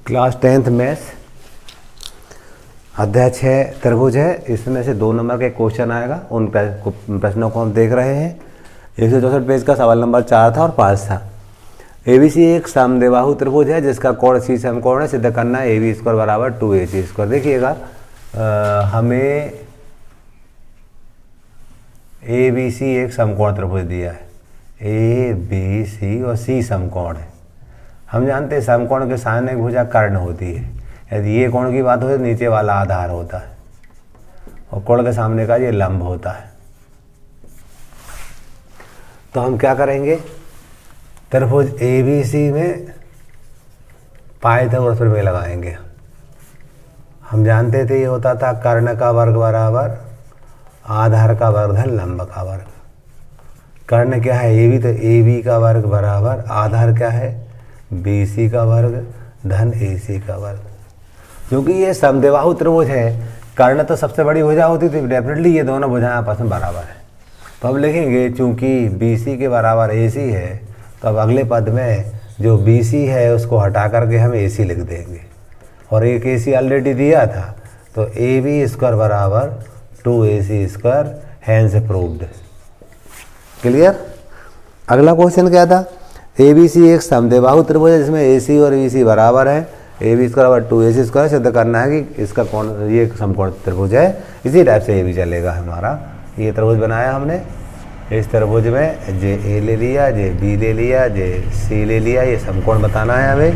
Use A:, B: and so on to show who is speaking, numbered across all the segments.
A: Class 10th maths अध्याय 6 त्रिभुज है। इसमें से 2 नंबर के क्वेश्चन आएगा। उन प्रश्नों को हम देख रहे हैं। 164 पेज का सवाल नंबर 4 था और 5 था। ABC एक समद्विबाहु त्रिभुज है जिसका कोण C समकोण है। सिद्ध करना है AB स्क्वायर बराबर 2AC स्क्वायर। देखिएगा हमें ABC एक समकोण त्रिभुज दिया है। ABC और C समकोण है। हम जानते हैं समकोण के सामने भुजा कर्ण होती है। यदि ये कोण की बात हो तो नीचे वाला आधार होता है और कोण के सामने का ये लंब होता है। तो हम क्या करेंगे, त्रिभुज ABC में पाइथागोरस प्रमेय लगाएंगे। हम जानते थे ये होता था कर्ण का वर्ग बराबर आधार का वर्ग धन लंब का वर्ग। कर्ण क्या है AB, तो AB का वर्ग बराबर आधार क्या है BC का वर्ग धन AC का वर्ग। क्योंकि ये समद्विबाहु त्रिभुज है, कर्ण तो सबसे बड़ी भुजा होती थी, डेफिनेटली ये दोनों भुजाएं आपस में बराबर है। तो अब लिखेंगे चूंकि BC के बराबर AC है तो अब अगले पद में जो BC है उसको हटा करके हम AC लिख देंगे और एक AC ऑलरेडी दिया था तो AB स्क्वायर बराबर 2AC square, hence proved. Clear. अगला क्वेश्चन क्या था, ABC एक समद्विबाहु त्रिभुज है जिसमें AC और BC बराबर है। AB स्क्वायर बराबर 2AC स्क्वायर। सिद्ध करना है कि इसका कोण ये समकोण त्रिभुज है। इसी टाइप से ये भी चलेगा हमारा। ये त्रिभुज बनाया हमने, इस त्रिभुज में जे A ले लिया, जे B ले लिया, जे C ले लिया। ये समकोण बताना है हमें,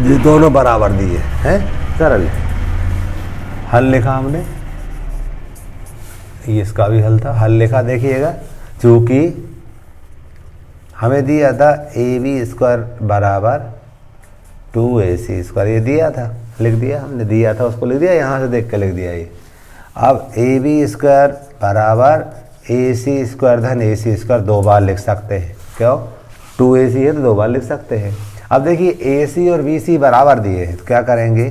A: ये दोनों बराबर दिए हैं। सरल हल लिखा हमने, ये इसका भी हल था। हल लिखा देखिएगा, चूँकि हमें दिया था AB स्क्वायर बराबर 2AC स्क्वायर, ये दिया था, लिख दिया हमने, दिया था उसको लिख दिया, यहाँ से देख के लिख दिया ये। अब AB स्क्वायर बराबर AC स्क्वायर धन AC स्क्वायर 2 बार लिख सकते हैं। क्यों, 2AC है तो 2 बार लिख सकते हैं। अब देखिए AC और BC बराबर दिए हैं तो क्या करेंगे,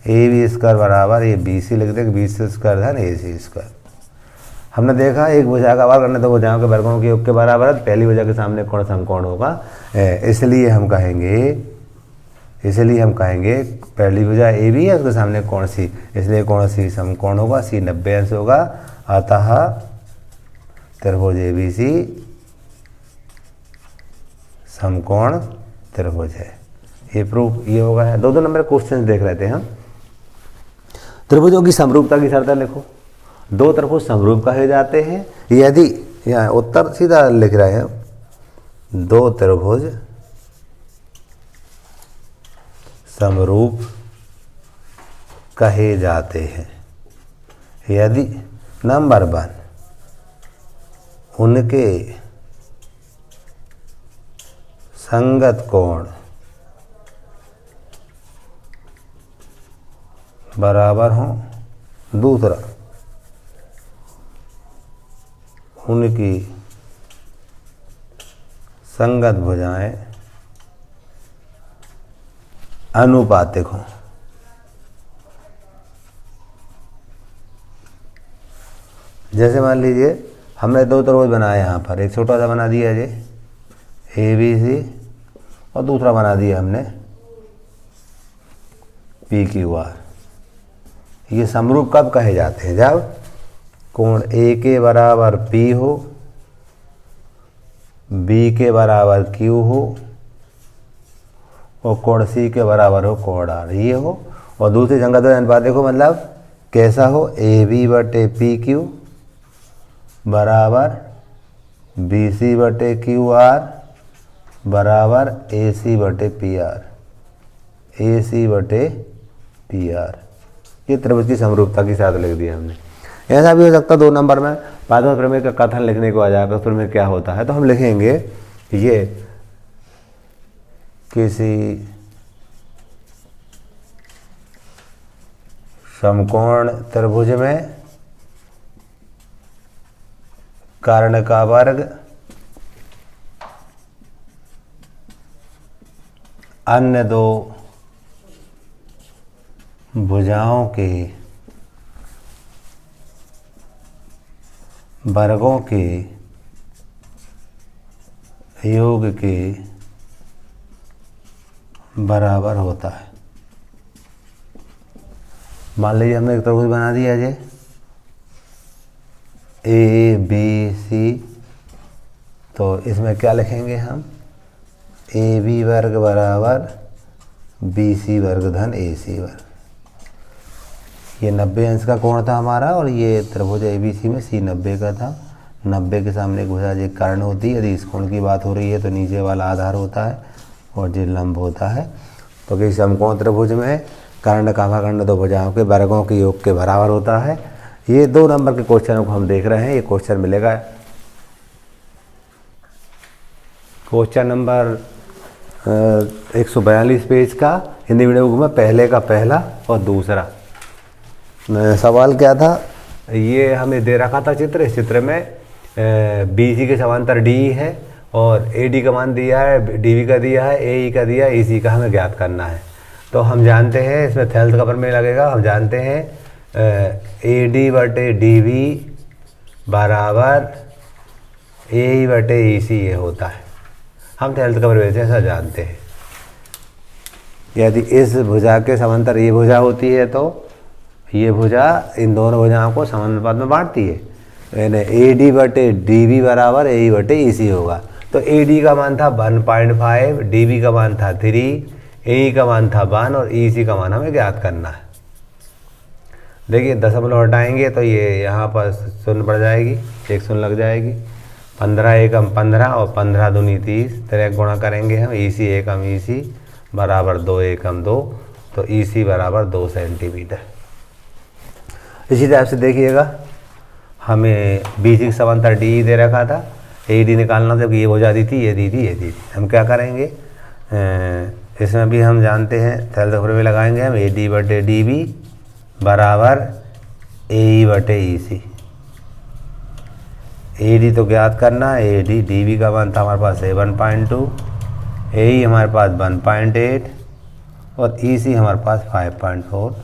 A: AB स्क्वायर बराबर ये BC लिख देंगे, BC स्क्वायर धन AC स्क्वायर। हमने देखा एक भुजा का वर्ग अन्य 2 भुजाओं के वर्गों के योग के बराबर है। पहली भुजा के सामने कोण समकोण होगा, इसलिए हम कहेंगे पहली भुजा AB है उसके सामने कोण C, इसलिए कोण C समकोण होगा, C 90 अंश होगा। अतः त्रिभुज ABC समकोण त्रिभुज है। ये प्रूफ ये होगा। 2 नंबर क्वेश्चन देख रहे थे हम। त्रिभुजों की समरूपता की शर्तें लिखो। 2 त्रिभुज समरूप कहे जाते हैं यदि, यहाँ उत्तर सीधा लिख रहे हैं, 2 त्रिभुज समरूप कहे जाते हैं यदि नंबर 1 उनके संगत कोण बराबर हों, दूसरा उनकी संगत भुजाएं अनुपातिक हों। जैसे मान लीजिए हमने 2 त्रिभुज बनाए, यहाँ पर एक छोटा सा बना दिया ये ABC और दूसरा बना दिया हमने PQR। ये समरूप कब कहे जाते हैं, जब कोण A के बराबर P हो, B के बराबर Q हो और कोण C के बराबर हो कोण R, ये हो। और दूसरी संगत अनुपात देखो, मतलब कैसा हो, AB बटे PQ बराबर BC बटे QR बराबर AC बटे PR, AC बटे PR। ये त्रिभुज की समरूपता की साथ लिख दिया हमने। ऐसा भी हो सकता 2 नंबर में पाइथागोरस प्रमेय का कथन लिखने को आ जाएगा, उस प्रमेय क्या होता है। तो हम लिखेंगे ये किसी समकोण त्रिभुज में कर्ण का वर्ग अन्य 2 भुजाओं के वर्गों के योग के बराबर होता है। मान लीजिए हमने एक त्रिभुज बना दिया है ABC, तो इसमें क्या लिखेंगे हम, AB वर्ग बराबर BC वर्ग धन AC वर्ग। ये 90 अंश का कोण था हमारा और ये त्रिभुज ABC में C 90 का था। 90 के सामने एक भुजा एक कर्ण होती है। यदि इस कोण की बात हो रही है तो नीचे वाला आधार होता है और जो लंब होता है। तो किसी समकोण त्रिभुज में कर्ण का भागखंड दो भुजाओं के वर्गों के योग के बराबर होता है। ये 2 नंबर के क्वेश्चनों को हम देख रहे हैं। ये क्वेश्चन मिलेगा क्वेश्चन नंबर 142 पेज का हिंदी मीडियम बुक में, पहले का पहला और दूसरा। सवाल क्या था, ये हमें दे रखा था चित्र। इस चित्र में BC के समांतर DE है और AD का मान दिया है, DB का दिया है, AE का दिया है, EC का हमें ज्ञात करना है। तो हम जानते हैं इसमें थेल्थ का प्रमेय लगेगा। हम जानते हैं AD बटे DB बराबर AE बटे EC ये होता है। हम थेल्थ का प्रमेय से ऐसा जानते हैं। यदि इस भुजा के समांतर ये भुजा होती है तो ये भुजा इन दोनों भुजाओं को समानुपात में बांटती है। यानी AD बटे DB बराबर AE बटे EC होगा। तो AD का मान था 1.5, DB का मान था 3, AE का मान था 1 और EC का मान हमें ज्ञात करना है। देखिए दशमलव हटाएंगे तो ये यहाँ पर शून्य पड़ जाएगी, एक शून्य लग जाएगी। 15 एकम 15 और 15 दूनी 30, तरह गुणा करेंगे हम। EC एकम EC बराबर 2 एकम 2, तो EC बराबर 2 सेंटीमीटर। इसी टाइप से देखिएगा हमें BC के समांतर DE दे रखा था, AD निकालना था। ये भुजा दी थी, ये दी थी, ये दी थी। हम क्या करेंगे, इसमें भी हम जानते हैं थेल्थ का प्रमेय लगाएंगे हम। AD बटे DB बराबर AE बटे EC। AD तो ज्ञात करना है, AD DB का मान था हमारे पास 7.2, AE हमारे पास 1.8 और EC हमारे पास 5.4।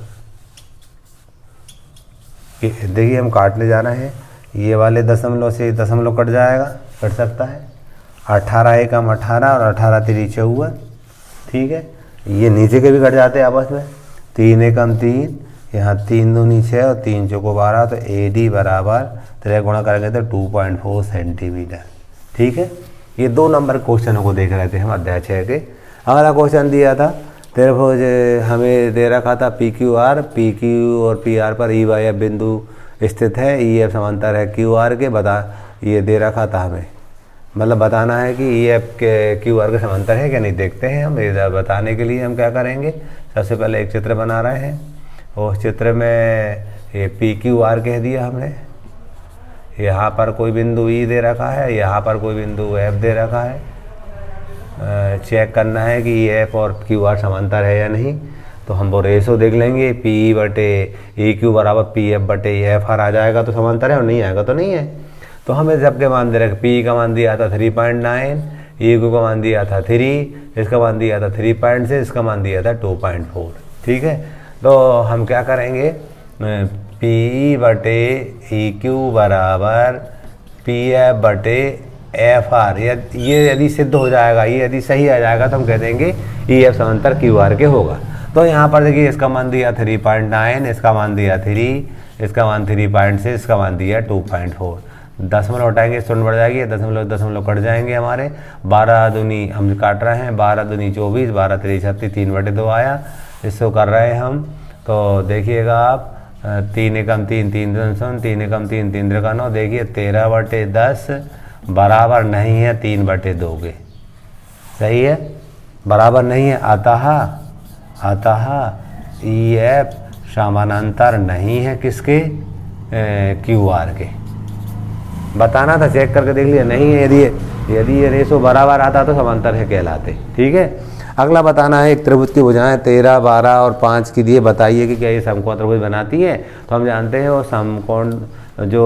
A: देखिए हम काटने जा रहे हैं, ये वाले दशमलव से दशमलव कट जाएगा, कट सकता है। 18 एकम 18 और 18 3 54, ठीक है। ये नीचे के भी कट जाते हैं आपस में। 3 एकम 3, यहाँ 3 दूनी 6 और 3 चौको 12, तो AD बराबर तरह गुणा करेंगे तो 2.4 सेंटीमीटर, ठीक है। ये 2 नंबर क्वेश्चनों को देख रहे थे हम अध्याय 6 के। अगला क्वेश्चन दिया था त्रिभुज हमें दे रखा था PQR, PQ और PR पर EYF बिंदु स्थित है। EF समांतर है QR के, बता ये दे रखा था हमें, मतलब बताना है कि EF के QR के समांतर है क्या नहीं। देखते हैं हम। इधर बताने के लिए हम क्या करेंगे, सबसे पहले एक चित्र बना रहे हैं। उस चित्र में ये PQR कह दिया हमने। यहाँ पर कोई बिंदु E दे रखा है, यहाँ पर कोई बिंदु F दे रखा है। चेक करना है कि EF और QR समांतर है या नहीं। तो हम वो रेशो देख लेंगे, PE बटे EQ बराबर PF बटे FR आ जाएगा तो समांतर है, और नहीं आएगा तो नहीं है। तो हमें सबके मान दे रखे। PE का मान दिया था 3.9, EQ का मान दिया था 3, इसका मान दिया था 3.6, इसका मान दिया था 2.4, ठीक है। तो हम क्या करेंगे, PE बटे EQ बराबर PF बटे FR, ये यदि सिद्ध हो जाएगा, ये यदि सही आ जाएगा तो हम कह देंगे EF समांतर QR के होगा। तो यहाँ पर देखिए इसका मान दिया 3.9, इसका मान दिया 3, इसका मान 3.6, इसका मान दिया 2.4। दशमलव हटाएंगे, शून्य बढ़ जाएगी, दशमलव दशमलव कट जाएंगे हमारे। 12 दूनी हम काट रहे हैं, 12 दूनी 24, 12 3 36, 3/2 आया। इसको कर रहे हैं हम। तो देखिएगा आप 3 एकम 3, 3 दूनी 0, 3 एकम 3, 3 त्रिका 9। देखिए 13/10 बराबर नहीं है 3/2 के, सही है, बराबर नहीं है। अतः EF समानांतर नहीं है किसके, QR के। बताना था, चेक करके देख लिया, नहीं है। यदि ये रेशो बराबर आता तो समांतर है कहलाते, ठीक है। अगला बताना है एक त्रिभुज की भुजाएं 13, 12 और 5 की दिए, बताइए कि क्या ये समकोण त्रिभुज बनाती है। तो हम जानते हैं वो समकोण जो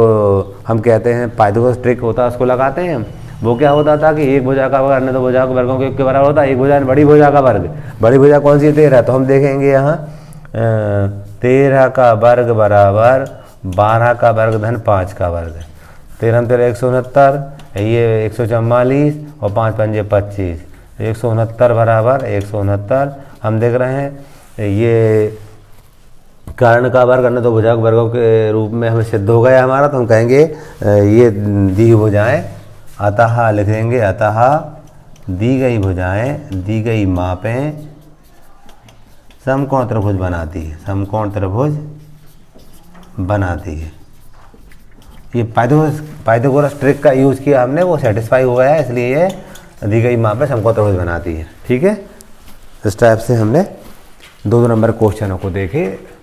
A: हम कहते हैं पाइथागोरस ट्रिक होता है उसको लगाते हैं हम। वो क्या होता था कि एक भुजा का वर्ग अन्य दो भुजा के वर्गों के बराबर होता है। एक भुजा बड़ी भुजा का वर्ग, बड़ी भुजा कौन सी है, 13। तो हम देखेंगे यहाँ 13 का वर्ग बराबर 12 का वर्ग धन 5 का वर्ग। 13 13 169, ये 144 और 5 पंजे 25, 169 बराबर 169। हम देख रहे हैं ये कर्ण का वर्ग अन्य दो भुजाओं के वर्गों के रूप में हमें सिद्ध हो गया हमारा, तो हम कहेंगे ये दी भुजाएं, अतः लिख देंगे, अतः दी गई भुजाएं, दी गई मापें समकोण त्रिभुज बनाती है, समकोण त्रिभुज बनाती है। ये पाइथागोरस ट्रिक का यूज़ किया हमने, वो सेटिस्फाई हो गया है, इसलिए ये दी गई मापें समकोण त्रिभुज बनाती है। ठीक है, इस टाइप से हमने 2 नंबर क्वेश्चनों को देखे।